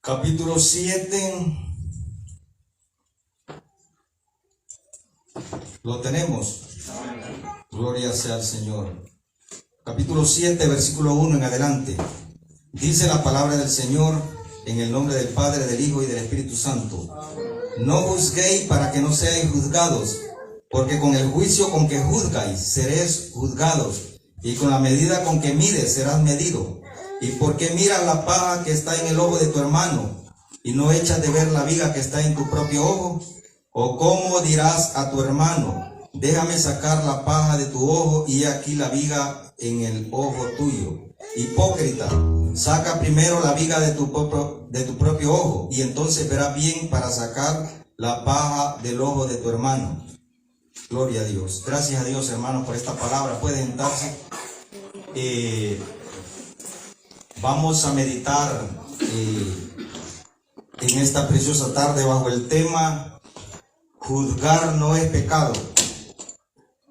Capítulo 7. ¿Lo tenemos? Gloria sea al Señor. Capítulo 7, versículo 1 en adelante. Dice la palabra del Señor en el nombre del Padre, del Hijo y del Espíritu Santo. No juzguéis para que no seáis juzgados, porque con el juicio con que juzgáis seréis juzgados, y con la medida con que mides serás medido. ¿Y por qué miras la paja que está en el ojo de tu hermano, y no echas de ver la viga que está en tu propio ojo? ¿O cómo dirás a tu hermano, déjame sacar la paja de tu ojo, y aquí la viga en el ojo tuyo? Hipócrita, saca primero la viga de tu propio ojo, y entonces verás bien para sacar la paja del ojo de tu hermano. Gloria a Dios. Gracias a Dios, hermanos, por esta palabra. Pueden sentarse. Vamos a meditar en esta preciosa tarde bajo el tema juzgar no es pecado.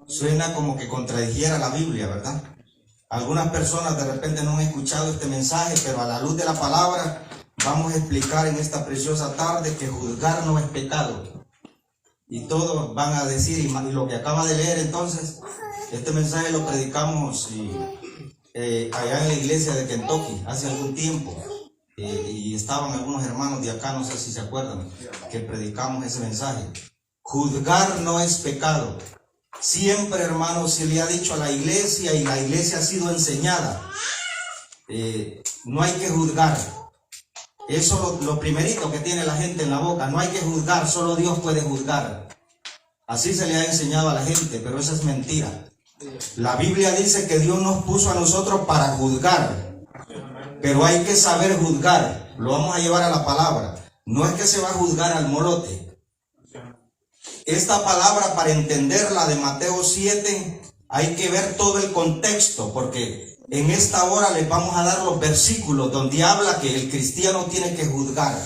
Suena como que contradijera la Biblia, ¿verdad? Algunas personas de repente no han escuchado este mensaje, pero a la luz de la palabra vamos a explicar en esta preciosa tarde que juzgar no es pecado. Y todos van a decir, y lo que acaba de leer entonces, este mensaje lo predicamos allá en la iglesia de Kentucky hace algún tiempo. Y estaban algunos hermanos de acá, no sé si se acuerdan, que predicamos ese mensaje. Juzgar no es pecado. Siempre, hermanos, se le ha dicho a la iglesia, y la iglesia ha sido enseñada, no hay que juzgar. Eso es lo primerito que tiene la gente en la boca. No hay que juzgar, solo Dios puede juzgar. Así se le ha enseñado a la gente, pero eso es mentira. La Biblia dice que Dios nos puso a nosotros para juzgar, pero hay que saber juzgar. Lo vamos a llevar a la palabra. No es que se va a juzgar al molote. Esta palabra, para entenderla, de Mateo 7, hay que ver todo el contexto, porque en esta hora les vamos a dar los versículos donde habla que el cristiano tiene que juzgar.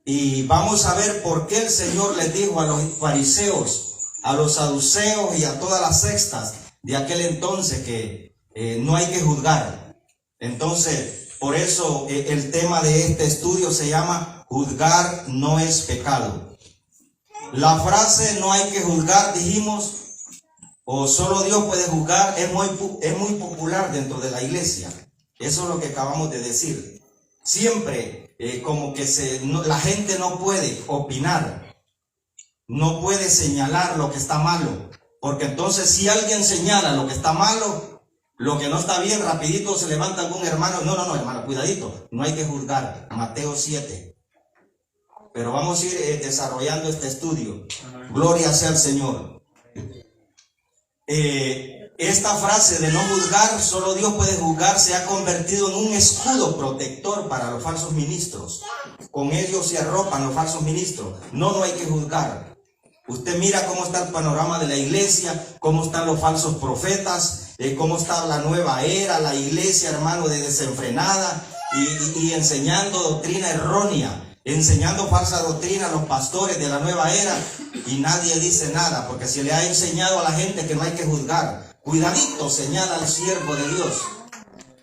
Y vamos a ver por qué el Señor les dijo a los fariseos, a los saduceos y a todas las sectas de aquel entonces que no hay que juzgar. Entonces, por eso el tema de este estudio se llama juzgar no es pecado. La frase no hay que juzgar, dijimos, o solo Dios puede juzgar, es muy popular dentro de la iglesia. Eso es lo que acabamos de decir. Siempre como que la gente no puede opinar, no puede señalar lo que está malo, porque entonces si alguien señala lo que está malo, lo que no está bien, rapidito se levanta algún hermano. No, hermano, cuidadito, no hay que juzgar. Mateo 7. Pero vamos a ir desarrollando este estudio. Gloria sea al Señor. Esta frase de no juzgar, solo Dios puede juzgar, se ha convertido en un escudo protector para los falsos ministros. Con ellos se arropan los falsos ministros. No hay que juzgar. Usted mira cómo está el panorama de la iglesia, cómo están los falsos profetas, cómo está la nueva era, la iglesia, hermano, de desenfrenada y enseñando doctrina errónea. Enseñando falsa doctrina a los pastores de la nueva era, y nadie dice nada, porque se le ha enseñado a la gente que no hay que juzgar. Cuidadito, señala al siervo de Dios.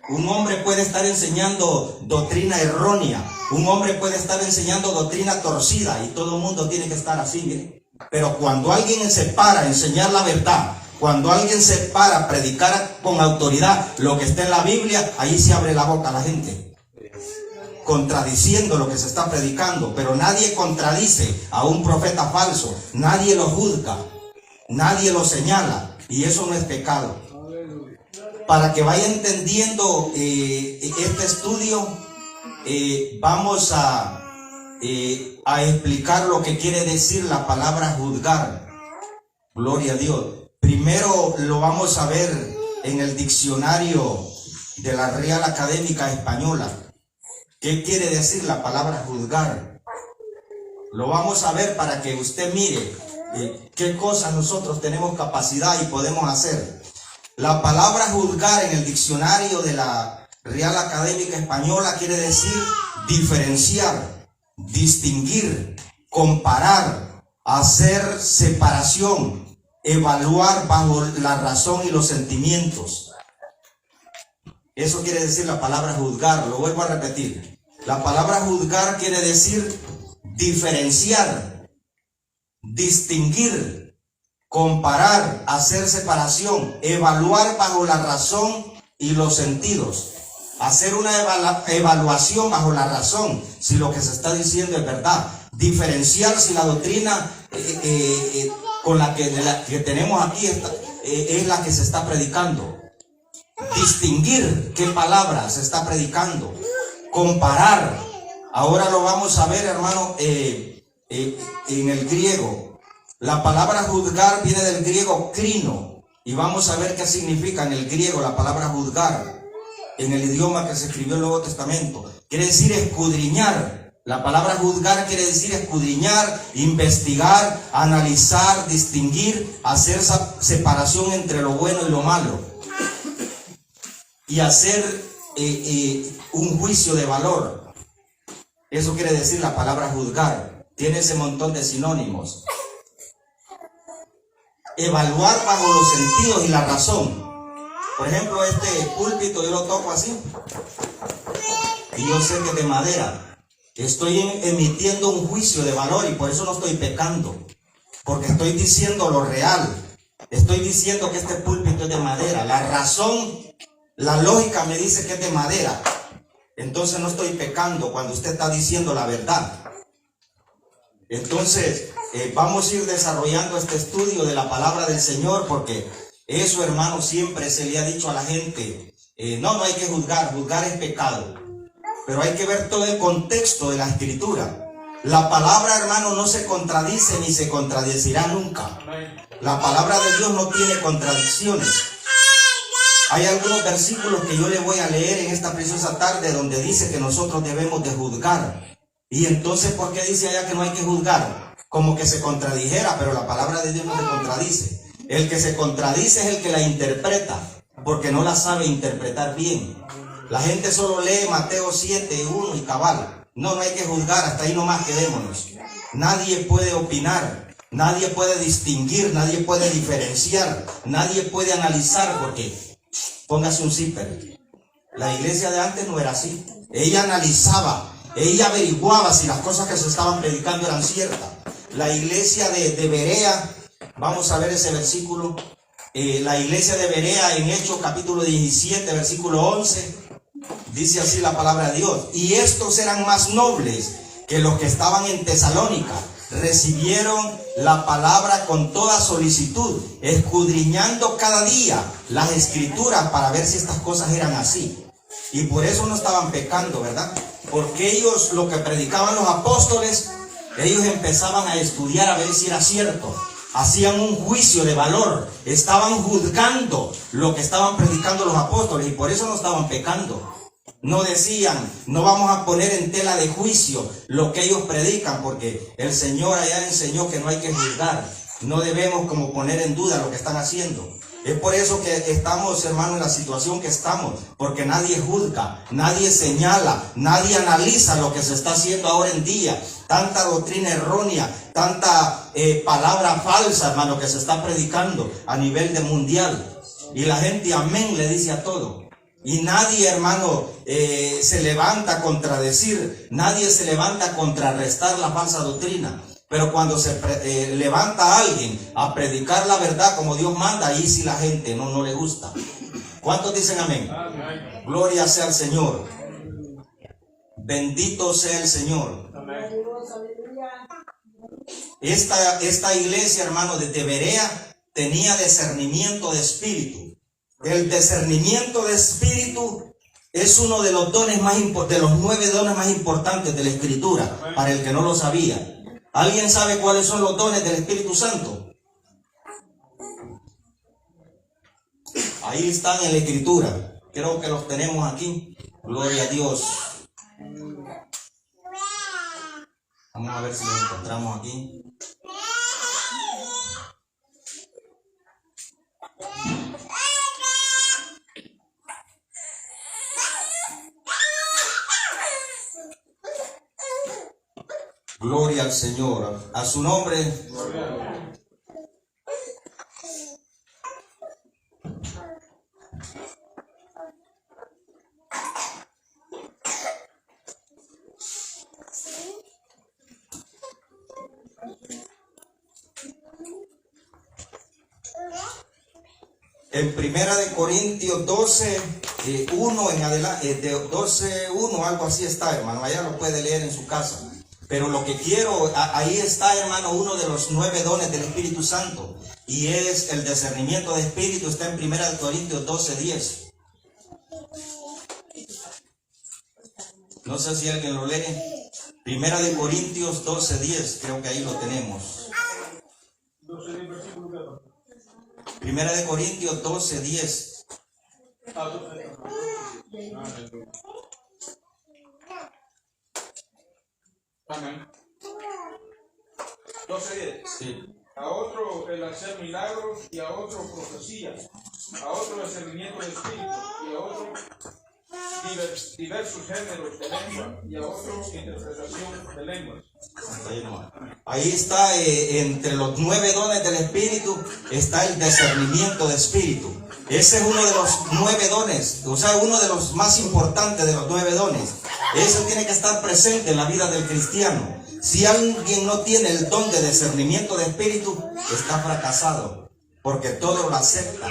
Un hombre puede estar enseñando doctrina errónea, un hombre puede estar enseñando doctrina torcida, y todo el mundo tiene que estar así, ¿eh? Pero cuando alguien se para a enseñar la verdad, cuando alguien se para a predicar con autoridad lo que está en la Biblia, ahí se abre la boca a la gente, contradiciendo lo que se está predicando. Pero nadie contradice a un profeta falso, nadie lo juzga, nadie lo señala, y eso no es pecado. Para que vaya entendiendo este estudio, vamos a explicar lo que quiere decir la palabra juzgar. Gloria a Dios. Primero lo vamos a ver en el diccionario de la Real Académica Española. ¿Qué quiere decir la palabra juzgar? Lo vamos a ver para que usted mire qué cosas nosotros tenemos capacidad y podemos hacer. La palabra juzgar en el diccionario de la Real Académica Española quiere decir diferenciar, distinguir, comparar, hacer separación, evaluar bajo la razón y los sentimientos. Eso quiere decir la palabra juzgar. Lo vuelvo a repetir. La palabra juzgar quiere decir diferenciar, distinguir, comparar, hacer separación, evaluar bajo la razón y los sentidos. Hacer una evaluación bajo la razón, si lo que se está diciendo es verdad. Diferenciar si la doctrina con la que tenemos aquí es la que se está predicando. Distinguir qué palabra se está predicando. Comparar. Ahora lo vamos a ver, hermano, en el griego. La palabra juzgar viene del griego krino. Y vamos a ver qué significa en el griego la palabra juzgar. En el idioma que se escribió el Nuevo Testamento. Quiere decir escudriñar. La palabra juzgar quiere decir escudriñar, investigar, analizar, distinguir, hacer separación entre lo bueno y lo malo. Y hacer un juicio de valor. Eso quiere decir la palabra juzgar. Tiene ese montón de sinónimos. Evaluar bajo los sentidos y la razón. Por ejemplo, este púlpito yo lo toco así. Y yo sé que es de madera. Estoy emitiendo un juicio de valor y por eso no estoy pecando. Porque estoy diciendo lo real. Estoy diciendo que este púlpito es de madera. La razón, la lógica me dice que es de madera. Entonces no estoy pecando cuando usted está diciendo la verdad. Entonces vamos a ir desarrollando este estudio de la palabra del Señor, porque eso, hermano, siempre se le ha dicho a la gente. No hay que juzgar. Juzgar es pecado. Pero hay que ver todo el contexto de la escritura. La palabra, hermano, no se contradice ni se contradecirá nunca. La palabra de Dios no tiene contradicciones. Hay algunos versículos que yo le voy a leer en esta preciosa tarde donde dice que nosotros debemos de juzgar. Y entonces, ¿por qué dice allá que no hay que juzgar? Como que se contradijera, pero la palabra de Dios no se contradice. El que se contradice es el que la interpreta, porque no la sabe interpretar bien. La gente solo lee Mateo 7:1 y cabal. No hay que juzgar, hasta ahí nomás quedémonos. Nadie puede opinar, nadie puede distinguir, nadie puede diferenciar, nadie puede analizar, porque póngase un zipper. La iglesia de antes no era así. Ella analizaba, ella averiguaba si las cosas que se estaban predicando eran ciertas. La iglesia de Berea, vamos a ver ese versículo. La iglesia de Berea en Hechos capítulo 17, versículo 11. Dice así la palabra de Dios. Y estos eran más nobles que los que estaban en Tesalónica. Recibieron la palabra con toda solicitud, escudriñando cada día las escrituras para ver si estas cosas eran así. Y por eso no estaban pecando, ¿verdad? Porque ellos, lo que predicaban los apóstoles, ellos empezaban a estudiar a ver si era cierto. Hacían un juicio de valor. Estaban juzgando lo que estaban predicando los apóstoles y por eso no estaban pecando. No decían, no vamos a poner en tela de juicio lo que ellos predican, porque el Señor allá enseñó que no hay que juzgar. No debemos como poner en duda lo que están haciendo. Es por eso que estamos, hermano, en la situación que estamos, porque nadie juzga, nadie señala, nadie analiza lo que se está haciendo ahora en día. Tanta doctrina errónea, tanta palabra falsa, hermano, que se está predicando a nivel de mundial. Y la gente amén le dice a todo. Y nadie, hermano, se levanta a contradecir, nadie se levanta a contrarrestar la falsa doctrina. Pero cuando se levanta alguien a predicar la verdad como Dios manda, ahí sí la gente no le gusta. ¿Cuántos dicen amén? Amén. Gloria sea al Señor. Bendito sea el Señor. Amén. Esta iglesia, hermano, de Berea tenía discernimiento de espíritu. El discernimiento de espíritu es uno de los dones más de los 9 dones más importantes de la Escritura, para el que no lo sabía. ¿Alguien sabe cuáles son los dones del Espíritu Santo? Ahí están en la Escritura. Creo que los tenemos aquí. Gloria a Dios. Vamos a ver si los encontramos aquí. Gloria al Señor. A su nombre. En Primera de Corintios 12, 1 en adelante, de 12, 1, algo así está, hermano. Allá lo puede leer en su casa. Pero lo que quiero, ahí está, hermano, uno de los 9 dones del Espíritu Santo. Y es el discernimiento de espíritu. Está en Primera de Corintios 12, 10. No sé si alguien lo lee. Primera de Corintios 12, 10. Creo que ahí lo tenemos. Primera de Corintios 12, 10. Amén. 12:10. Sí. A otro el hacer milagros, y a otro profecía, a otro discernimiento de espíritu, y a otro diversos géneros de lengua, y a otro interpretación de lenguas. Ahí está, entre los 9 dones del Espíritu, está el discernimiento de espíritu. Ese es uno de los 9 dones, o sea, uno de los más importantes de los 9 dones. Eso tiene que estar presente en la vida del cristiano. Si alguien no tiene el don de discernimiento de espíritu, está fracasado, porque todo lo acepta,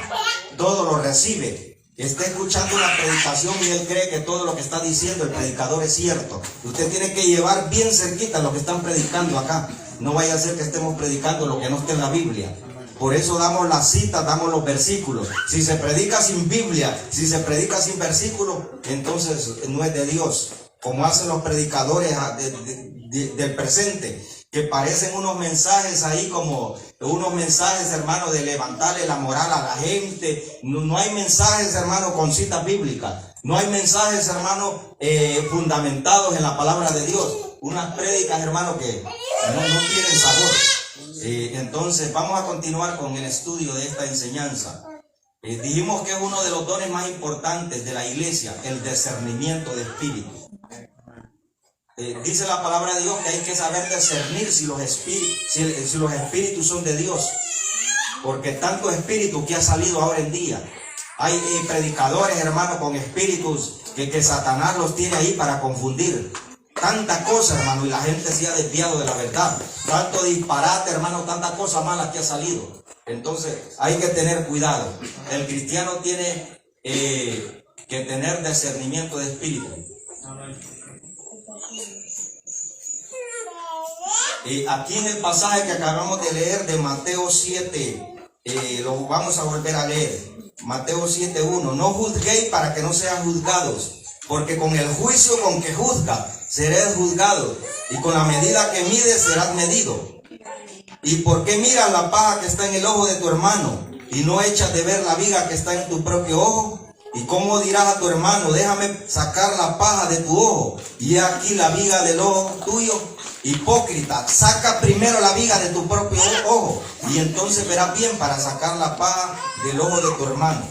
todo lo recibe. Está escuchando una predicación y él cree que todo lo que está diciendo el predicador es cierto. Usted tiene que llevar bien cerquita lo que están predicando acá. No vaya a ser que estemos predicando lo que no está en la Biblia. Por eso damos las citas, damos los versículos. Si se predica sin Biblia, si se predica sin versículos, entonces no es de Dios. Como hacen los predicadores del presente, que parecen unos mensajes ahí como unos mensajes, hermano, de levantarle la moral a la gente. No hay mensajes, hermano, con citas bíblicas. No hay mensajes, hermano, fundamentados en la palabra de Dios. Unas prédicas, hermano, que no tienen sabor. Entonces, vamos a continuar con el estudio de esta enseñanza. Dijimos que es uno de los dones más importantes de la iglesia, el discernimiento de espíritu. Dice la palabra de Dios que hay que saber discernir si los espíritus son de Dios, porque tanto espíritu que ha salido ahora en día. Hay predicadores, hermano, con espíritus que Satanás los tiene ahí para confundir. Tanta cosa, hermano, y la gente se ha desviado de la verdad. Tanto disparate, hermano, tanta cosa mala que ha salido. Entonces hay que tener cuidado. El cristiano tiene que tener discernimiento de espíritu. Aquí en el pasaje que acabamos de leer de Mateo 7, lo vamos a volver a leer. Mateo 7:1. No juzguéis para que no sean juzgados, porque con el juicio con que juzga serás juzgado, y con la medida que mides serás medido. ¿Y por qué miras la paja que está en el ojo de tu hermano, y no echas de ver la viga que está en tu propio ojo? ¿Y cómo dirás a tu hermano, déjame sacar la paja de tu ojo, y he aquí la viga del ojo tuyo? Hipócrita, saca primero la viga de tu propio ojo, y entonces verás bien para sacar la paja del ojo de tu hermano.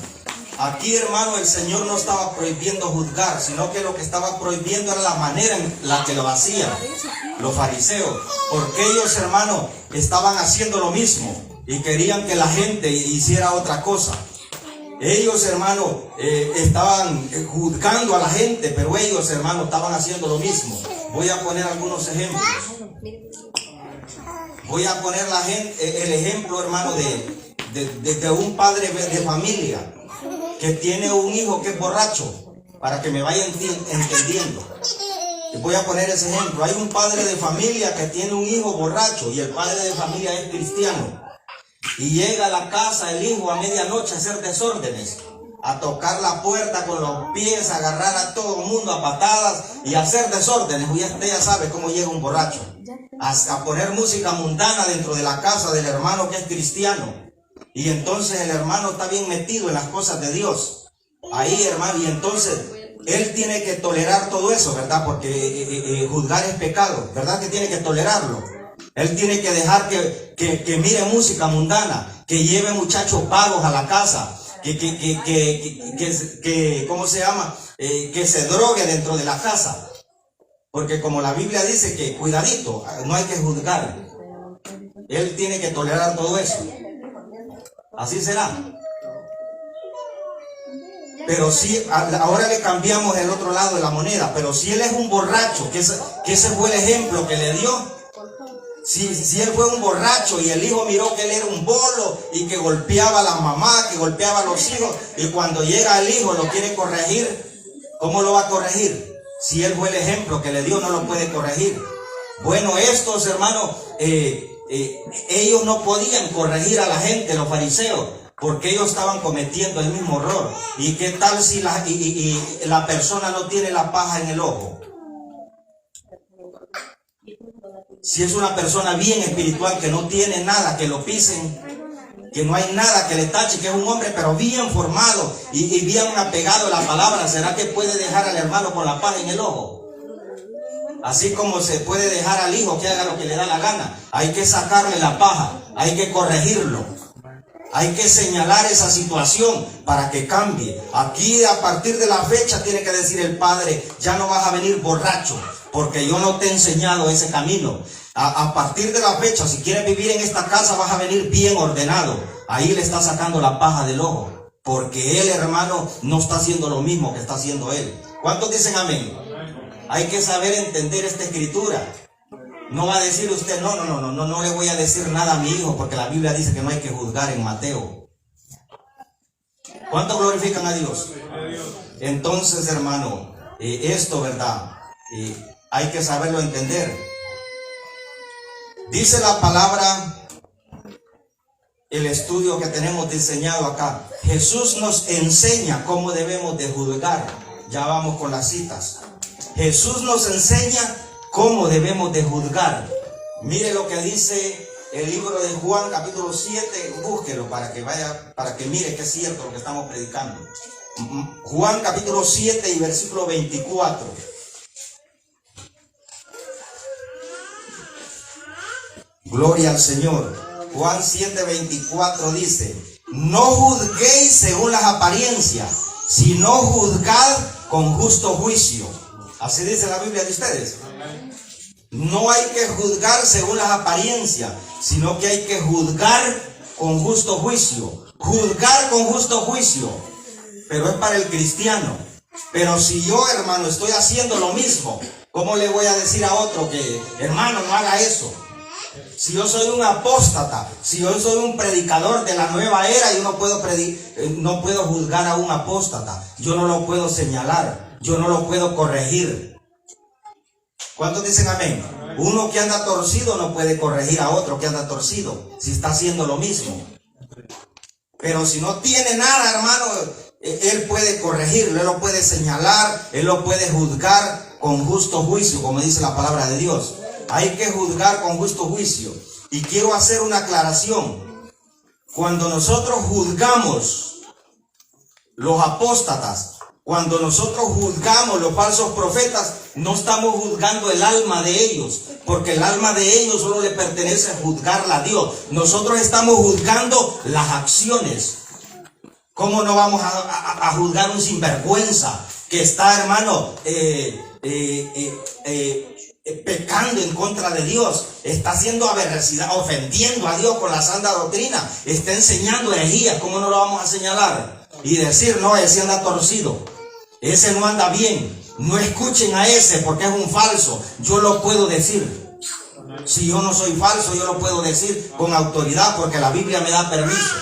Aquí, hermano, el Señor no estaba prohibiendo juzgar, sino que lo que estaba prohibiendo era la manera en la que lo hacían los fariseos, porque ellos, hermano, estaban haciendo lo mismo y querían que la gente hiciera otra cosa. Ellos, hermano, estaban juzgando a la gente, pero ellos, hermano, estaban haciendo lo mismo. Voy a poner algunos ejemplos. Voy a poner el ejemplo, hermano, de un padre de familia que tiene un hijo que es borracho, para que me vaya entendiendo. Voy a poner ese ejemplo. Hay un padre de familia que tiene un hijo borracho y el padre de familia es cristiano. Y llega a la casa el hijo a medianoche a hacer desórdenes, a tocar la puerta con los pies, a agarrar a todo el mundo a patadas y a hacer desórdenes. Usted ya sabe cómo llega un borracho. A poner música mundana dentro de la casa del hermano que es cristiano. Y entonces el hermano está bien metido en las cosas de Dios. Ahí, hermano, y entonces él tiene que tolerar todo eso, ¿verdad? Porque juzgar es pecado, ¿verdad? Que tiene que tolerarlo. Él tiene que dejar que mire música mundana, que lleve muchachos vagos a la casa, ¿cómo se llama? Que se drogue dentro de la casa. Porque como la Biblia dice que cuidadito, no hay que juzgar. Él tiene que tolerar todo eso. Así será. Pero si ahora le cambiamos el otro lado de la moneda, pero si él es un borracho, que ese fue el ejemplo que le dio, Si él fue un borracho y el hijo miró que él era un bolo y que golpeaba a la mamá, que golpeaba a los hijos, y cuando llega el hijo lo quiere corregir, ¿cómo lo va a corregir? Si él fue el ejemplo que le dio, no lo puede corregir. Bueno, estos hermanos, ellos no podían corregir a la gente, los fariseos, porque ellos estaban cometiendo el mismo error. ¿Y qué tal si la persona no tiene la paja en el ojo? Si es una persona bien espiritual, que no tiene nada, que lo pisen, que no hay nada que le tache, que es un hombre pero bien formado y bien apegado a la palabra, ¿será que puede dejar al hermano con la paja en el ojo? Así como se puede dejar al hijo que haga lo que le da la gana. Hay que sacarle la paja, hay que corregirlo, hay que señalar esa situación para que cambie. Aquí a partir de la fecha tiene que decir el padre: ya no vas a venir borracho, porque yo no te he enseñado ese camino. A partir de la fecha, si quieres vivir en esta casa, vas a venir bien ordenado. Ahí le está sacando la paja del ojo, porque él, hermano, no está haciendo lo mismo que está haciendo él. ¿Cuántos dicen amén? Hay que saber entender esta escritura. No va a decir usted: no le voy a decir nada a mi hijo, porque la Biblia dice que no hay que juzgar en Mateo. ¿Cuántos glorifican a Dios? Entonces, hermano, esto, ¿verdad? Hay que saberlo entender. Dice la palabra, el estudio que tenemos diseñado acá, Jesús nos enseña cómo debemos de juzgar. Ya vamos con las citas. Jesús nos enseña cómo debemos de juzgar. Mire lo que dice el libro de Juan, capítulo 7, búsquelo para que mire que es cierto lo que estamos predicando. Juan capítulo 7 y versículo 24. Gloria al Señor. Juan 7:24 dice: no juzguéis según las apariencias, sino juzgad con justo juicio. Así dice la Biblia de ustedes. No hay que juzgar según las apariencias, sino que hay que juzgar con justo juicio. Juzgar con justo juicio. Pero es para el cristiano. Pero si yo, hermano, estoy haciendo lo mismo, ¿cómo le voy a decir a otro que, hermano, no haga eso? Si yo soy un apóstata, si yo soy un predicador de la nueva era, yo no puedo juzgar a un apóstata. Yo no lo puedo señalar, yo no lo puedo corregir. ¿Cuántos dicen amén? Uno que anda torcido no puede corregir a otro que anda torcido, si está haciendo lo mismo. Pero si no tiene nada, hermano, él puede corregirlo, él lo puede señalar, él lo puede juzgar con justo juicio, como dice la palabra de Dios. Hay que juzgar con justo juicio. Y quiero hacer una aclaración. Cuando nosotros juzgamos los apóstatas, cuando nosotros juzgamos los falsos profetas, no estamos juzgando el alma de ellos, porque el alma de ellos solo le pertenece a juzgarla a Dios. Nosotros estamos juzgando las acciones. ¿Cómo no vamos a juzgar un sinvergüenza que está, hermano, pecando en contra de Dios, está haciendo aberracidad, ofendiendo a Dios con la santa doctrina, está enseñando herejías? ¿Cómo no lo vamos a señalar? Y decir: no, ese anda torcido, ese no anda bien, no escuchen a ese porque es un falso. Yo lo puedo decir. Si yo no soy falso, yo lo puedo decir con autoridad, porque la Biblia me da permiso.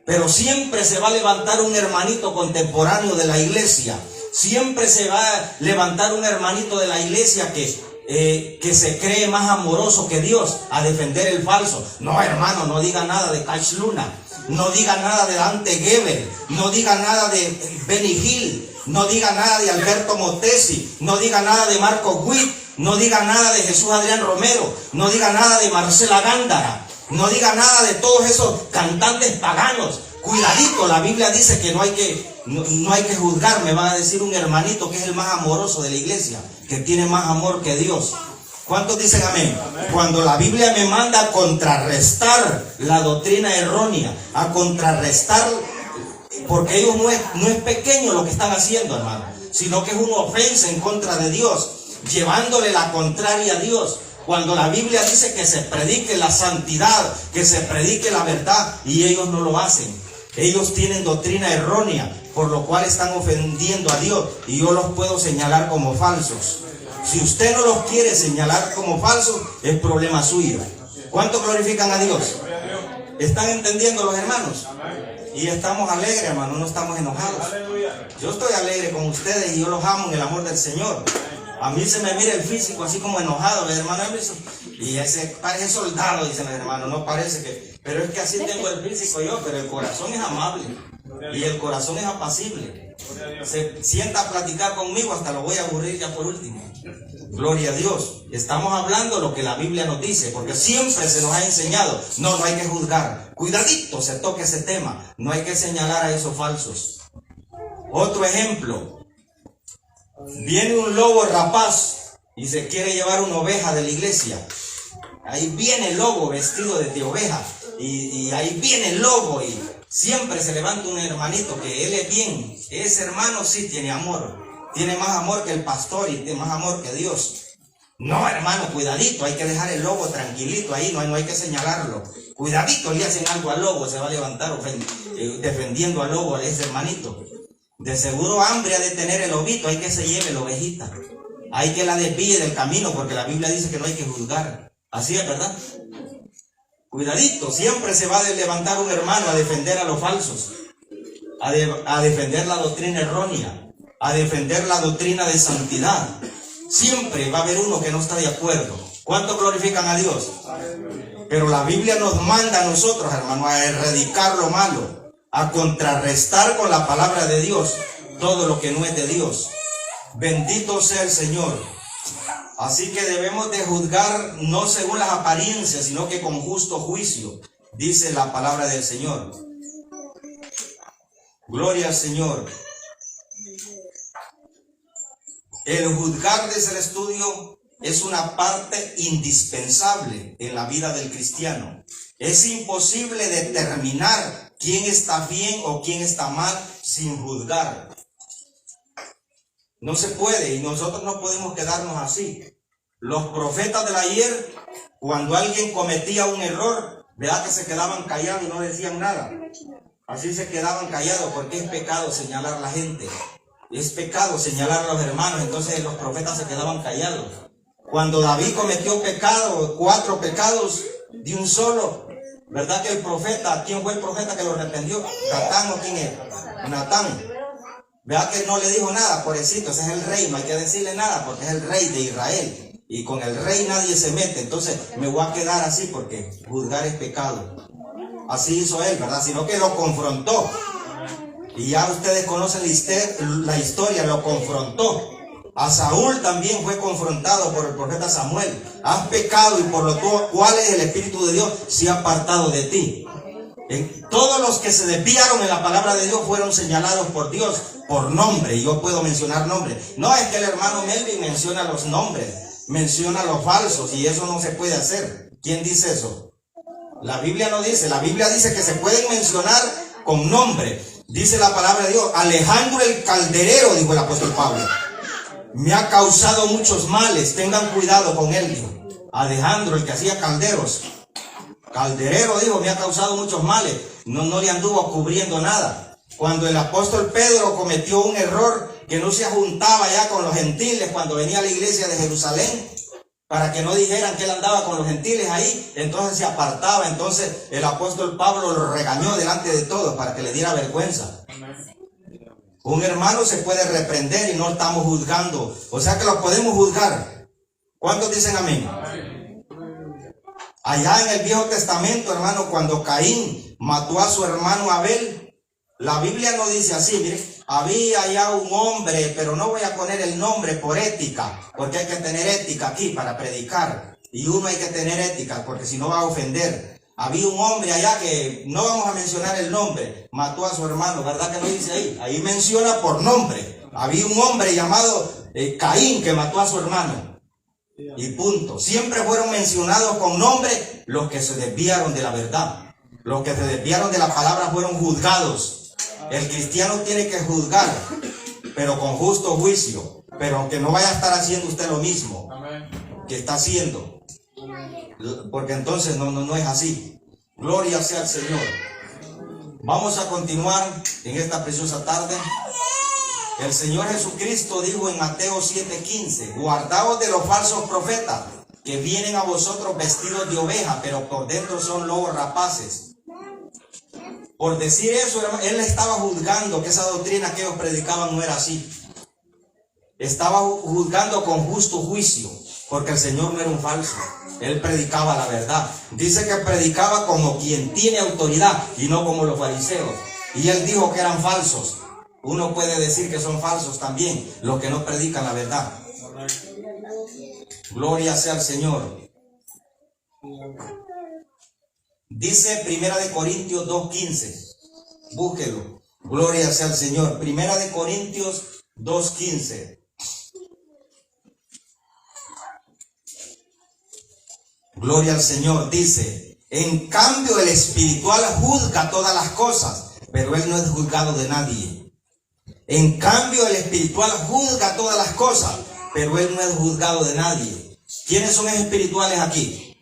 Pero siempre se va a levantar un hermanito contemporáneo de la iglesia, siempre se va a levantar un hermanito de la iglesia que se cree más amoroso que Dios, a defender el falso. No, hermano, no diga nada de Cash Luna, no diga nada de Dante Gebel, no diga nada de Benny Hill, no diga nada de Alberto Motesi, no diga nada de Marco Witt, no diga nada de Jesús Adrián Romero, no diga nada de Marcela Gándara, no diga nada de todos esos cantantes paganos. Cuidadito, la Biblia dice que no hay que juzgar. Me va a decir un hermanito que es el más amoroso de la iglesia, que tiene más amor que Dios. ¿Cuántos dicen amén? Cuando la Biblia me manda a contrarrestar la doctrina errónea, a contrarrestar, porque ellos no es pequeño lo que están haciendo, hermano, sino que es una ofensa en contra de Dios, llevándole la contraria a Dios. Cuando la Biblia dice que se predique la santidad, que se predique la verdad, y ellos no lo hacen. Ellos tienen doctrina errónea, por lo cual están ofendiendo a Dios, y yo los puedo señalar como falsos. Si usted no los quiere señalar como falsos, es problema suyo. ¿Cuánto glorifican a Dios? ¿Están entendiendo los hermanos? Y estamos alegres, hermano, no estamos enojados. Yo estoy alegre con ustedes y yo los amo en el amor del Señor. A mí se me mira el físico así como enojado, hermano. Y ese parece soldado, dicen los hermanos. No parece que... Pero es que así tengo el físico yo, pero el corazón es amable. Y el corazón es apacible. Se sienta a platicar conmigo, hasta lo voy a aburrir ya por último. Gloria a Dios. Estamos hablando lo que la Biblia nos dice, porque siempre se nos ha enseñado. No hay que juzgar. Cuidadito se toque ese tema. No hay que señalar a esos falsos. Otro ejemplo. Viene un lobo rapaz y se quiere llevar una oveja de la iglesia. Ahí viene el lobo vestido de oveja. Y ahí viene el lobo y siempre se levanta un hermanito que él es bien. Ese hermano sí tiene amor. Tiene más amor que el pastor y tiene más amor que Dios. No, hermano, cuidadito, hay que dejar el lobo tranquilito ahí, no hay que señalarlo. Cuidadito, le hacen algo al lobo, se va a levantar defendiendo al lobo, a ese hermanito. De seguro hambre ha de tener el lobito, hay que se lleve la ovejita. Hay que la desvíe del camino, porque la Biblia dice que no hay que juzgar. Así es, ¿verdad? Cuidadito, siempre se va a levantar un hermano a defender a los falsos, a defender la doctrina errónea, a defender la doctrina de santidad. Siempre va a haber uno que no está de acuerdo. ¿Cuánto glorifican a Dios? Pero la Biblia nos manda a nosotros, hermano, a erradicar lo malo, a contrarrestar con la palabra de Dios todo lo que no es de Dios. Bendito sea el Señor. Así que debemos de juzgar no según las apariencias, sino que con justo juicio, dice la palabra del Señor. Gloria al Señor. El juzgar desde el estudio es una parte indispensable en la vida del cristiano. Es imposible determinar quién está bien o quién está mal sin juzgar. No se puede, y nosotros no podemos quedarnos así. Los profetas del ayer, cuando alguien cometía un error, ¿verdad que se quedaban callados y no decían nada? Así se quedaban callados porque es pecado señalar a la gente. Es pecado señalar a los hermanos, entonces los profetas se quedaban callados. Cuando David cometió pecado, 4 pecados de un solo, ¿verdad que el profeta, quién fue el profeta que lo arrepintió? ¿Natán o quién es? Natán. ¿Verdad que no le dijo nada? Pobrecito, ese es el rey, no hay que decirle nada porque es el rey de Israel. Y con el rey nadie se mete, entonces me voy a quedar así porque juzgar es pecado. Así hizo él, ¿verdad? Sino que lo confrontó. Y ya ustedes conocen la historia, lo confrontó. A Saúl también fue confrontado por el profeta Samuel. Has pecado y por lo cual el Espíritu de Dios se ha apartado de ti. Todos los que se desviaron en la palabra de Dios fueron señalados por Dios por nombre. Y yo puedo mencionar nombres. No es que el hermano Melvin menciona los nombres, menciona los falsos, y eso no se puede hacer. ¿Quién dice eso? La Biblia no dice. La Biblia dice que se pueden mencionar con nombre. Dice la palabra de Dios: Alejandro el calderero, dijo el apóstol Pablo, me ha causado muchos males, tengan cuidado con él, dijo. Alejandro, el que hacía calderos, calderero, dijo, me ha causado muchos males. No le anduvo cubriendo nada. Cuando el apóstol Pedro cometió un error, que no se juntaba ya con los gentiles cuando venía a la iglesia de Jerusalén, para que no dijeran que él andaba con los gentiles ahí, entonces se apartaba. Entonces el apóstol Pablo lo regañó delante de todos para que le diera vergüenza. Un hermano se puede reprender y no estamos juzgando, o sea que lo podemos juzgar. ¿Cuántos dicen amén? Allá en el Viejo Testamento, hermano, cuando Caín mató a su hermano Abel, la Biblia no dice así, mire, había allá un hombre, pero no voy a poner el nombre por ética, porque hay que tener ética aquí para predicar, y uno hay que tener ética, porque si no va a ofender. Había un hombre allá que, no vamos a mencionar el nombre, mató a su hermano, ¿verdad que no dice ahí? Ahí menciona por nombre. Había un hombre llamado Caín que mató a su hermano. Y punto. Siempre fueron mencionados con nombre los que se desviaron de la verdad. Los que se desviaron de la palabra fueron juzgados. El cristiano tiene que juzgar, pero con justo juicio. Pero que no vaya a estar haciendo usted lo mismo que está haciendo. Porque entonces no es así. Gloria sea al Señor. Vamos a continuar en esta preciosa tarde. El Señor Jesucristo dijo en Mateo 7:15, guardaos de los falsos profetas que vienen a vosotros vestidos de oveja, pero por dentro son lobos rapaces. Por decir eso, él estaba juzgando que esa doctrina que ellos predicaban no era así. Estaba juzgando con justo juicio, porque el Señor no era un falso. Él predicaba la verdad. Dice que predicaba como quien tiene autoridad y no como los fariseos. Y él dijo que eran falsos. Uno puede decir que son falsos también los que no predican la verdad. Gloria sea al Señor. Dice 1 Corintios 2:15. Búsquelo. Gloria sea al Señor. 1 Corintios 2:15. Gloria al Señor. Dice, en cambio el espiritual juzga todas las cosas, pero él no es juzgado de nadie. En cambio el espiritual juzga todas las cosas, pero él no es juzgado de nadie. ¿Quiénes son espirituales aquí?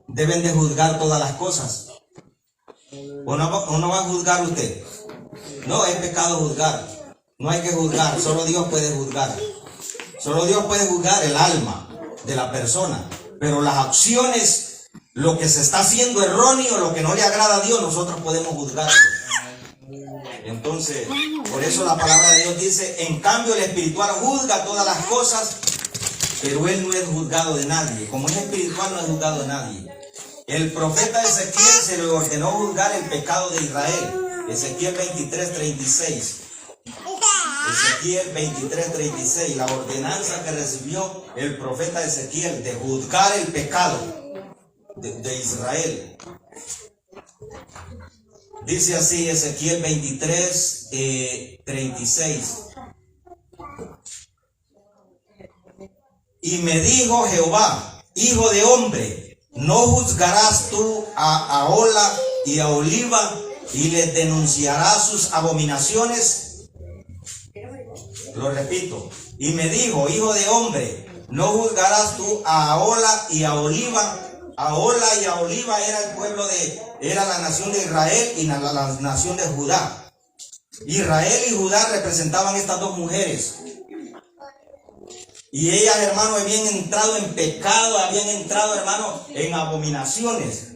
Deben de juzgar todas las cosas. ¿O no va a juzgar usted? No, es pecado juzgar. No hay que juzgar, solo Dios puede juzgar. Solo Dios puede juzgar el alma de la persona. Pero las acciones, lo que se está haciendo erróneo, lo que no le agrada a Dios, nosotros podemos juzgarlo. Entonces, por eso la palabra de Dios dice, en cambio el espiritual juzga todas las cosas, pero él no es juzgado de nadie. Como es espiritual, no es juzgado de nadie. El profeta Ezequiel se le ordenó juzgar el pecado de Israel. Ezequiel 23:36. Ezequiel 23:36, la ordenanza que recibió el profeta Ezequiel de juzgar el pecado de Israel. Dice así Ezequiel 23:36. Y me dijo Jehová, hijo de hombre, ¿no juzgarás tú a Ahola y a Oliva y les denunciarás sus abominaciones? Lo repito. Y me dijo, hijo de hombre, ¿no juzgarás tú a Ahola y a Oliva? Ahola y a Oliva era el pueblo era la nación de Israel y la nación de Judá. Israel y Judá representaban estas dos mujeres. Y ellas, hermano, habían entrado en pecado, habían entrado, hermano, en abominaciones.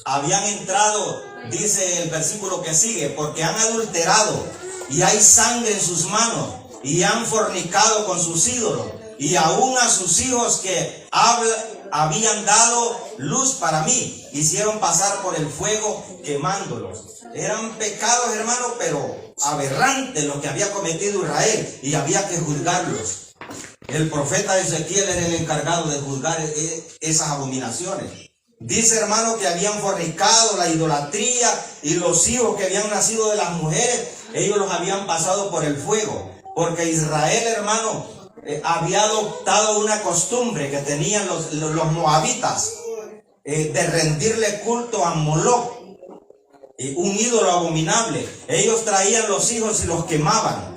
Habían entrado, dice el versículo que sigue, porque han adulterado y hay sangre en sus manos y han fornicado con sus ídolos y aún a sus hijos que habían dado luz para mí, hicieron pasar por el fuego quemándolos. Eran pecados, hermano, pero aberrantes los que había cometido Israel y había que juzgarlos. El profeta Ezequiel era el encargado de juzgar esas abominaciones. Dice, hermano, que habían fornicado, la idolatría y los hijos que habían nacido de las mujeres, ellos los habían pasado por el fuego. Porque Israel, hermano, había adoptado una costumbre que tenían los moabitas de rendirle culto a Moloch, un ídolo abominable. Ellos traían los hijos y los quemaban.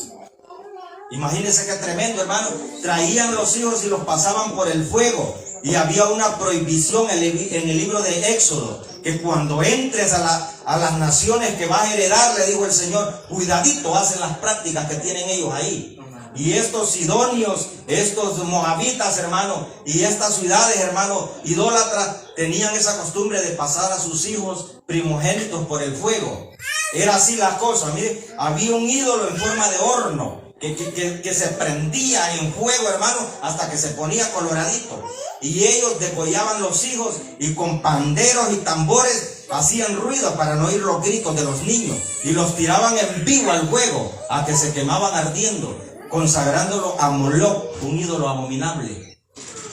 Imagínense qué tremendo, hermano. Traían los hijos y los pasaban por el fuego. Y había una prohibición en el libro de Éxodo, que cuando entres a las naciones que vas a heredar, le dijo el Señor, cuidadito hacen las prácticas que tienen ellos ahí. Y estos sidonios, estos moabitas, hermano, y estas ciudades, hermano, idólatras, tenían esa costumbre de pasar a sus hijos primogénitos por el fuego. Era así la cosa. Mire, había un ídolo en forma de horno que se prendía en fuego, hermano, hasta que se ponía coloradito. Y ellos degollaban los hijos y con panderos y tambores hacían ruido para no oír los gritos de los niños. Y los tiraban en vivo al fuego a que se quemaban ardiendo, consagrándolo a Moloch, un ídolo abominable.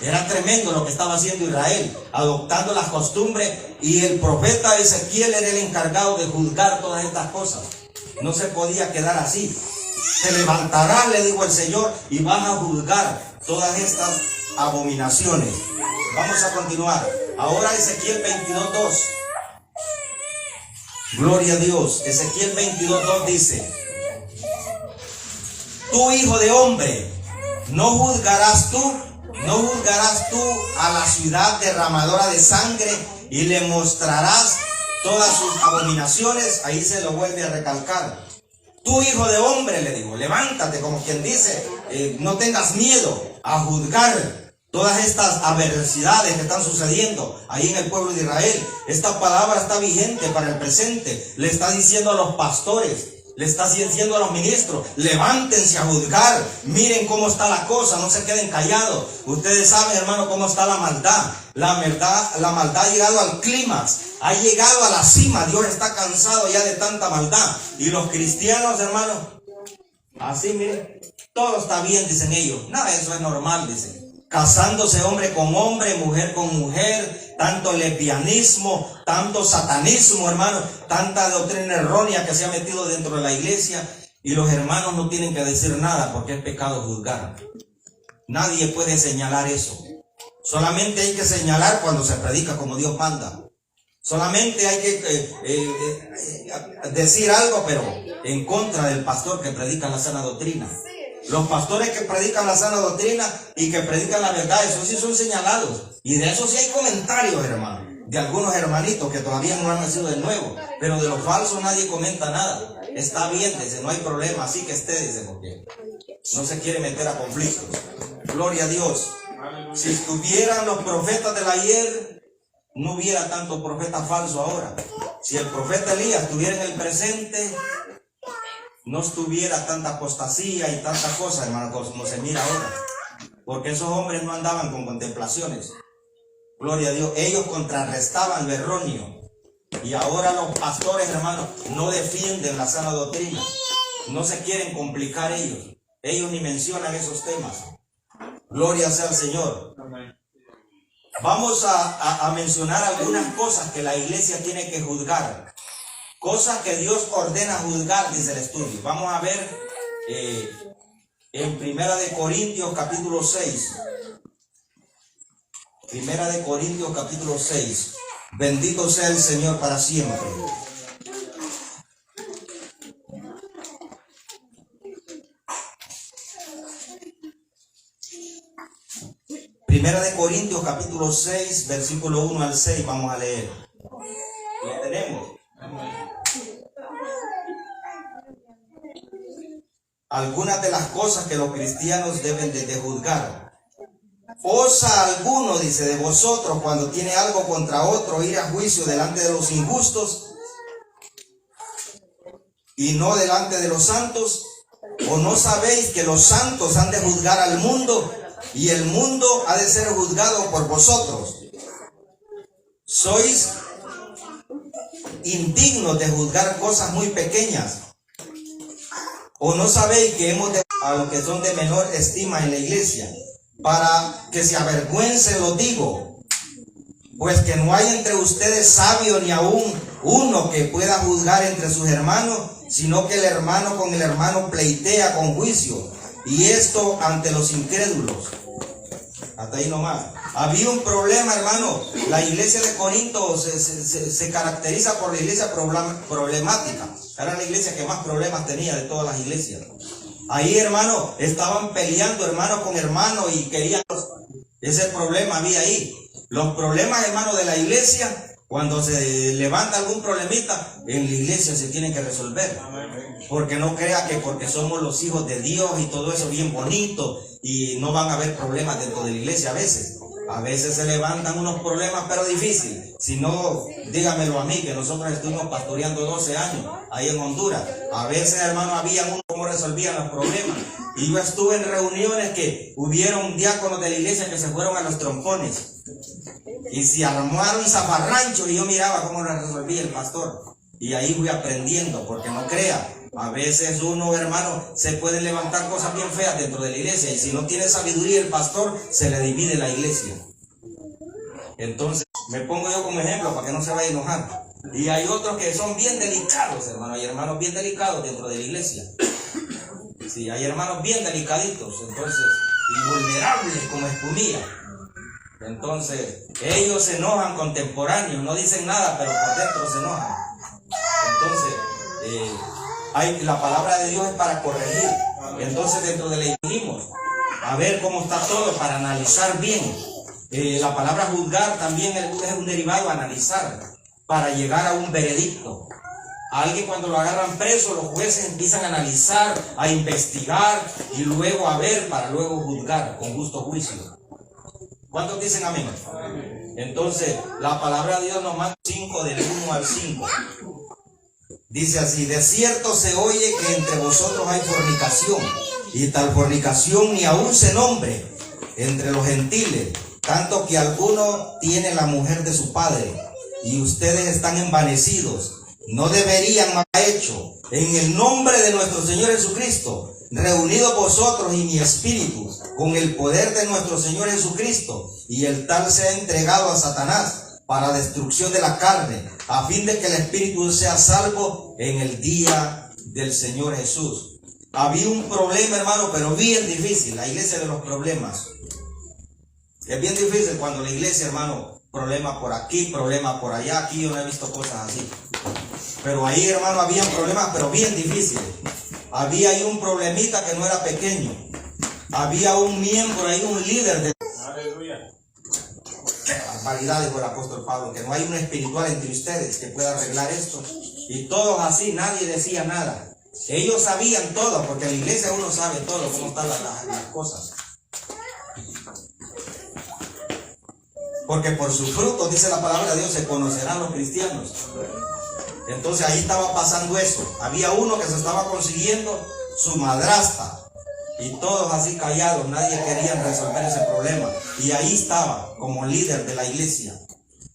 Era tremendo lo que estaba haciendo Israel, adoptando las costumbres, y el profeta Ezequiel era el encargado de juzgar todas estas cosas. No se podía quedar así. Te levantarás, le dijo el Señor, y vas a juzgar todas estas abominaciones. Vamos a continuar. Ahora Ezequiel 22:2. Gloria a Dios. Ezequiel 22:2 dice: tú, hijo de hombre, ¿no juzgarás tú a la ciudad derramadora de sangre y le mostrarás todas sus abominaciones? Ahí se lo vuelve a recalcar. Tú, hijo de hombre, le digo, levántate, como quien dice, no tengas miedo a juzgar todas estas adversidades que están sucediendo ahí en el pueblo de Israel. Esta palabra está vigente para el presente. Le está diciendo a los pastores, le está diciendo a los ministros, levántense a juzgar, miren cómo está la cosa, no se queden callados. Ustedes saben, hermano, cómo está la maldad. La maldad ha llegado al clímax, ha llegado a la cima. Dios está cansado ya de tanta maldad. Y los cristianos, hermano, así miren, todo está bien, dicen ellos. Nada, eso es normal, dicen. Casándose hombre con hombre, mujer con mujer, tanto lesbianismo, tanto satanismo, hermano, tanta doctrina errónea que se ha metido dentro de la iglesia. Y los hermanos no tienen que decir nada porque es pecado juzgar. Nadie puede señalar eso. Solamente hay que señalar cuando se predica como Dios manda. Solamente hay que decir algo, pero en contra del pastor que predica la sana doctrina. Los pastores que predican la sana doctrina y que predican la verdad, esos sí son señalados. Y de eso sí hay comentarios, hermano, de algunos hermanitos que todavía no han nacido de nuevo. Pero de los falsos nadie comenta nada. Está bien, dice, no hay problema, así que esté, dice, porque no se quiere meter a conflictos. Gloria a Dios. Si estuvieran los profetas del ayer, no hubiera tanto profeta falso ahora. Si el profeta Elías estuviera en el presente, no estuviera tanta apostasía y tanta cosa, hermano, como se mira ahora. Porque esos hombres no andaban con contemplaciones. Gloria a Dios. Ellos contrarrestaban lo erróneo. Y ahora los pastores, hermanos, no defienden la sana doctrina. No se quieren complicar ellos. Ellos ni mencionan esos temas. Gloria sea al Señor. Vamos a mencionar algunas cosas que la iglesia tiene que juzgar. Cosas que Dios ordena juzgar, dice el estudio. Vamos a ver en Primera de Corintios capítulo 6. Primera de Corintios capítulo 6. Bendito sea el Señor para siempre. Primera de Corintios capítulo 6, versículo 1 al 6, vamos a leer. ¿Lo tenemos? Algunas de las cosas que los cristianos deben de juzgar. ¿Osa alguno, dice, de vosotros cuando tiene algo contra otro ir a juicio delante de los injustos y no delante de los santos? ¿O no sabéis que los santos han de juzgar al mundo y el mundo ha de ser juzgado por vosotros? Sois indignos de juzgar cosas muy pequeñas. ¿O no sabéis que hemos de a los que son de menor estima en la iglesia, para que se avergüence, lo digo? Pues que no hay entre ustedes sabio ni aún uno que pueda juzgar entre sus hermanos, sino que el hermano con el hermano pleitea con juicio, y esto ante los incrédulos. Hasta ahí nomás. Había un problema, hermano. La iglesia de Corinto se caracteriza por la iglesia problemática. Era la iglesia que más problemas tenía de todas las iglesias. Ahí, hermano, estaban peleando hermano con hermano y querían... Ese problema había ahí. Los problemas, hermano, de la iglesia, cuando se levanta algún problemita, en la iglesia se tienen que resolver. Porque no crea que porque somos los hijos de Dios y todo eso bien bonito, y no van a haber problemas dentro de la iglesia a veces. A veces se levantan unos problemas, pero difíciles. Si no, dígamelo a mí, que nosotros estuvimos pastoreando 12 años ahí en Honduras. A veces, hermano, había uno cómo resolvían los problemas. Y yo estuve en reuniones que hubieron diáconos de la iglesia que se fueron a los trompones. Y se armaron zafarranchos y yo miraba cómo lo resolvía el pastor. Y ahí fui aprendiendo, porque no crea. A veces uno, hermano, se puede levantar cosas bien feas dentro de la iglesia, y si no tiene sabiduría el pastor, se le divide la iglesia. Entonces, me pongo yo como ejemplo para que no se vaya a enojar. Y hay otros que son bien delicados, hermano. Hay hermanos bien delicados dentro de la iglesia. Sí, hay hermanos bien delicaditos, entonces, y vulnerables como espumilla. Entonces, ellos se enojan contemporáneos, no dicen nada, pero por dentro se enojan. Entonces, la palabra de Dios es para corregir. Entonces, dentro de la iglesia, a ver cómo está todo para analizar bien. La palabra juzgar también es un derivado de analizar, para llegar a un veredicto. A alguien cuando lo agarran preso, los jueces empiezan a analizar, a investigar y luego a ver para luego juzgar con justo juicio. ¿Cuántos dicen amén? Entonces, la palabra de Dios nos manda 5 del 1 al 5. Dice así: de cierto se oye que entre vosotros hay fornicación, y tal fornicación ni aún se nombre entre los gentiles, tanto que alguno tiene la mujer de su padre, y ustedes están envanecidos. No deberían más hecho, en el nombre de nuestro Señor Jesucristo, reunidos vosotros y mi espíritu, con el poder de nuestro Señor Jesucristo, y el tal sea entregado a Satanás para destrucción de la carne, a fin de que el espíritu sea salvo en el día del Señor Jesús. Había un problema, hermano, pero bien difícil, la iglesia de los problemas. Es bien difícil cuando la iglesia, hermano, problema por aquí, problema por allá. Aquí yo no he visto cosas así. Pero ahí, hermano, había problemas, pero bien difíciles. Había ahí un problemita que no era pequeño. Había un miembro ahí, un líder de... Aleluya. Qué barbaridad, dijo el apóstol Pablo, que no hay un espiritual entre ustedes que pueda arreglar esto. Y todos así, nadie decía nada. Ellos sabían todo, porque en la iglesia uno sabe todo, cómo están las cosas. Porque por sus frutos, dice la palabra de Dios, se conocerán los cristianos. Entonces ahí estaba pasando eso. Había uno que se estaba consiguiendo su madrastra. Y todos así callados, nadie quería resolver ese problema. Y ahí estaba, como líder de la iglesia.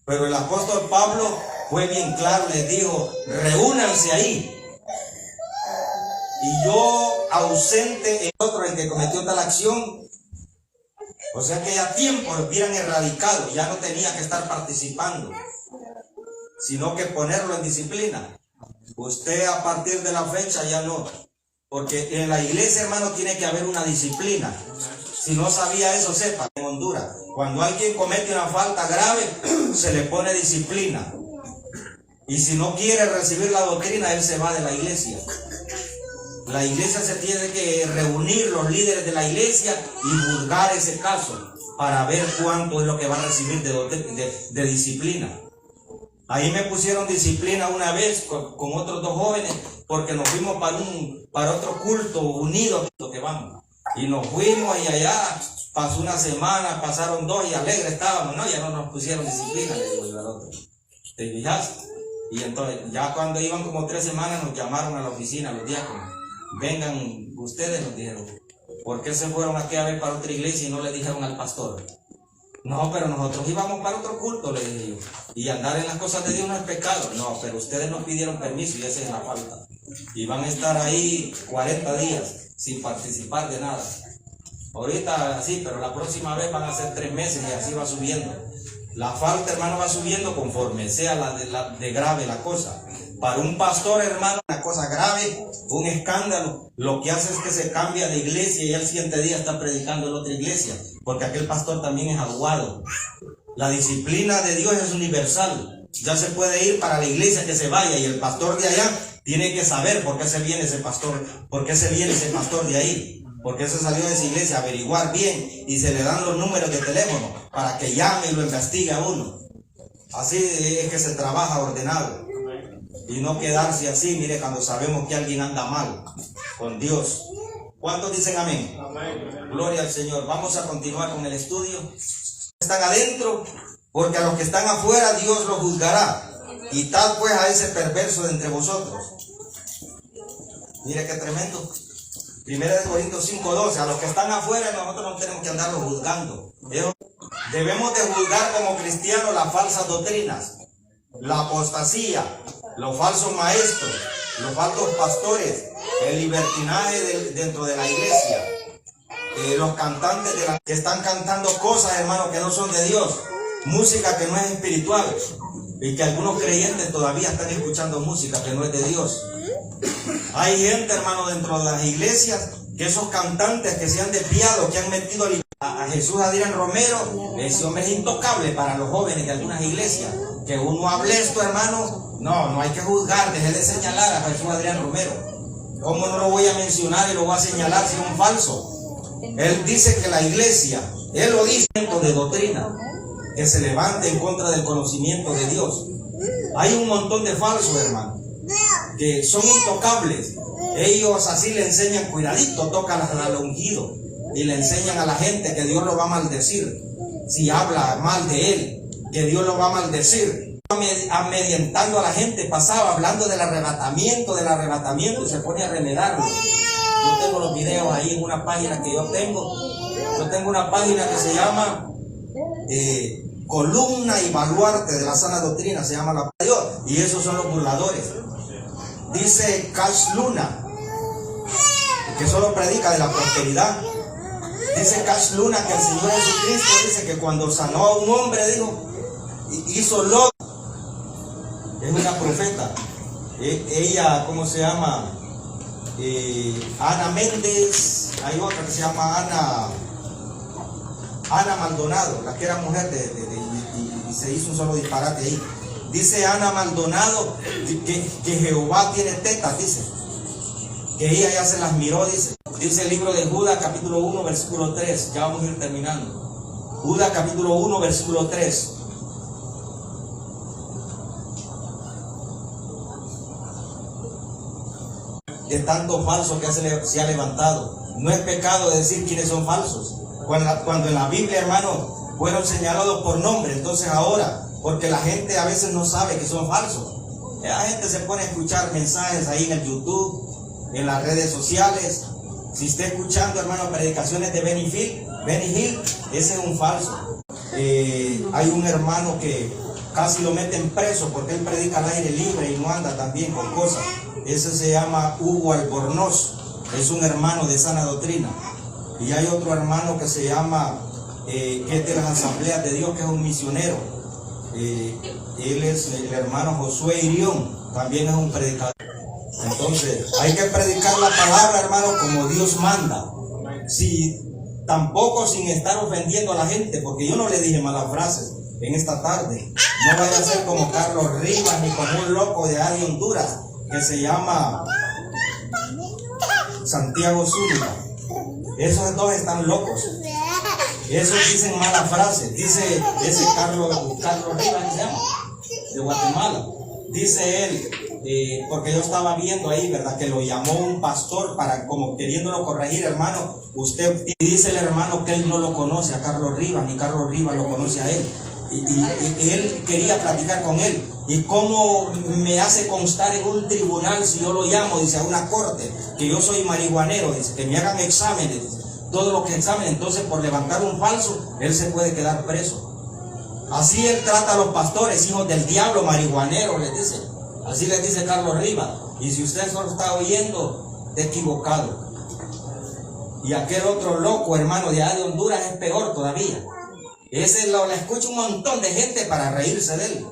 Pero el apóstol Pablo fue bien claro, les dijo: reúnanse ahí. Y yo, ausente en otro, el que cometió tal acción, o sea que ya tiempo hubieran erradicado, ya no tenía que estar participando, sino que ponerlo en disciplina. Usted a partir de la fecha ya no, porque en la iglesia, hermano, tiene que haber una disciplina. Si no sabía eso, sepa, en Honduras, cuando alguien comete una falta grave, se le pone disciplina. Y si no quiere recibir la doctrina, él se va de la iglesia. La iglesia se tiene que reunir, los líderes de la iglesia, y juzgar ese caso para ver cuánto es lo que va a recibir de disciplina. Ahí me pusieron disciplina una vez con otros 2 jóvenes, porque nos fuimos para otro culto unidos que vamos. Y nos fuimos y allá pasó una semana, pasaron 2 y alegres estábamos. No, ya no nos pusieron disciplina, le digo yo al otro. ¿Te fijaste? Y entonces ya cuando iban como 3 semanas nos llamaron a la oficina, los diáconos. Vengan ustedes, nos dijeron. ¿Por qué se fueron aquí a ver para otra iglesia y no le dijeron al pastor? No, pero nosotros íbamos para otro culto, le dije yo. Y andar en las cosas de Dios no es pecado. No, pero ustedes nos pidieron permiso y esa es la falta. Y van a estar ahí 40 días sin participar de nada. Ahorita sí, pero la próxima vez van a ser 3 meses y así va subiendo. La falta, hermano, va subiendo conforme sea de grave la cosa. Para un pastor, hermano, una cosa grave, un escándalo, lo que hace es que se cambia de iglesia y al siguiente día está predicando en otra iglesia, porque aquel pastor también es aguado. La disciplina de Dios es universal. Ya se puede ir para la iglesia que se vaya, y el pastor de allá tiene que saber por qué se viene ese pastor, de ahí, por qué se salió de esa iglesia, averiguar bien, y se le dan los números de teléfono para que llame y lo investigue a uno. Así es que se trabaja ordenado. Y no quedarse así, mire, cuando sabemos que alguien anda mal con Dios. ¿Cuántos dicen amén? Amén. Gloria al Señor. Vamos a continuar con el estudio. Están adentro, porque a los que están afuera Dios los juzgará. Y tal pues a ese perverso de entre vosotros. Mire qué tremendo. 1 Corintios 5:12. A los que están afuera nosotros no tenemos que andarlos juzgando. Debemos de juzgar como cristianos las falsas doctrinas, la apostasía, los falsos maestros, los falsos pastores, el libertinaje dentro de la iglesia, los cantantes que están cantando cosas, hermano, que no son de Dios, música que no es espiritual, y que algunos creyentes todavía están escuchando música que no es de Dios. Hay gente, hermano, dentro de las iglesias, que esos cantantes que se han desviado, que han metido a Jesús Adrián Romero, ese hombre es intocable para los jóvenes de algunas iglesias. Que uno hable esto, hermano, no hay que juzgar, deje de señalar a Jesús Adrián Romero. ¿Cómo no lo voy a mencionar y lo voy a señalar si es un falso? Él dice que la iglesia, él lo dice de doctrina, que se levante en contra del conocimiento de Dios. Hay un montón de falsos, hermano. que son intocables. Ellos así le enseñan, cuidadito, toca al ungido, y le enseñan a la gente que Dios lo va a maldecir si habla mal de él, que Dios lo va a maldecir. Amedrentando a la gente, pasaba hablando del arrebatamiento, y se pone a renegarlo. Yo tengo los videos ahí en una página que yo tengo una página que se llama Columna y Baluarte de la Sana Doctrina, se llama la Dios, y esos son los burladores. Dice Cash Luna, que solo predica de la prosperidad. Dice Cash Luna que el Señor Jesucristo dice que cuando sanó a un hombre, dijo, hizo loco. Es una profeta. Ella, ¿cómo se llama? Ana Méndez. Hay otra que se llama Ana Maldonado, la que era mujer y se hizo un solo disparate ahí. Dice Ana Maldonado que Jehová tiene tetas, dice. Que ella ya se las miró, dice. Dice el libro de Judas, capítulo 1, versículo 3. Ya vamos a ir terminando. Judas, capítulo 1, versículo 3. De tanto falso que se ha levantado. No es pecado decir quiénes son falsos. Cuando en la Biblia, hermano, fueron señalados por nombre. Entonces ahora, porque la gente a veces no sabe que son falsos. La gente se pone a escuchar mensajes ahí en el YouTube, en las redes sociales. Si está escuchando, hermano, predicaciones de Benny Hill, ese es un falso. Hay un hermano que casi lo meten preso porque él predica al aire libre y no anda también con cosas. Ese se llama Hugo Albornoz, es un hermano de Sana Doctrina. Y hay otro hermano que se llama, que es de las Asambleas de Dios, que es un misionero. Él es el hermano Josué Irión, también es un predicador. Entonces, hay que predicar la palabra, hermano, como Dios manda. Tampoco sin estar ofendiendo a la gente, porque yo no le dije malas frases en esta tarde. No vaya a ser como Carlos Rivas ni como un loco de ahí de Honduras que se llama Santiago Zúñiga. Esos dos están locos. Esos dicen malas frases. Dice ese Carlos Rivas, ¿qué se llama? De Guatemala. Dice él, porque yo estaba viendo ahí, ¿verdad? Que lo llamó un pastor para como queriéndolo corregir, hermano. Usted, y dice el hermano que él no lo conoce a Carlos Rivas, ni Carlos Rivas lo conoce a él. Y él quería platicar con él. ¿Y cómo me hace constar en un tribunal si yo lo llamo, dice, a una corte, que yo soy marihuanero, dice, que me hagan exámenes, dice, todos los que exámenes? Entonces, por levantar un falso, él se puede quedar preso. Así él trata a los pastores, hijos del diablo, marihuaneros, les dice. Así les dice Carlos Rivas. Y si usted solo está oyendo, está equivocado. Y aquel otro loco, hermano, de allá de Honduras, es peor todavía. Ese lo escucha un montón de gente para reírse de él.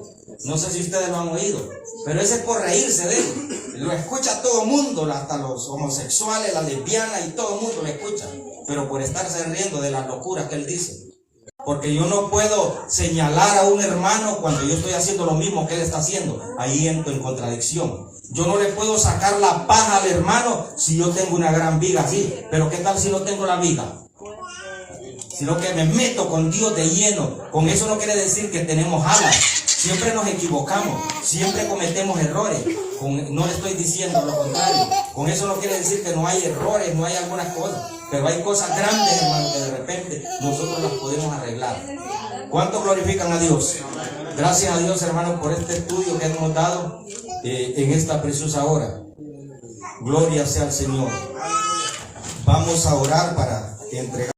No sé si ustedes lo han oído, pero ese es por reírse de él. Lo escucha todo el mundo, hasta los homosexuales, las lesbianas y todo el mundo lo escucha. Pero por estarse riendo de las locuras que él dice. Porque yo no puedo señalar a un hermano cuando yo estoy haciendo lo mismo que él está haciendo. Ahí entro en contradicción. Yo no le puedo sacar la paja al hermano si yo tengo una gran viga así. Pero ¿qué tal si no tengo la viga? Sino que me meto con Dios de lleno. Con eso no quiere decir que tenemos alas. Siempre nos equivocamos, siempre cometemos errores. No le estoy diciendo lo contrario. Con eso no quiere decir que no hay errores, no hay algunas cosas. Pero hay cosas grandes, hermano, que de repente nosotros las podemos arreglar. ¿Cuántos glorifican a Dios? Gracias a Dios, hermano, por este estudio que hemos dado en esta preciosa hora. Gloria sea al Señor. Vamos a orar para entregar.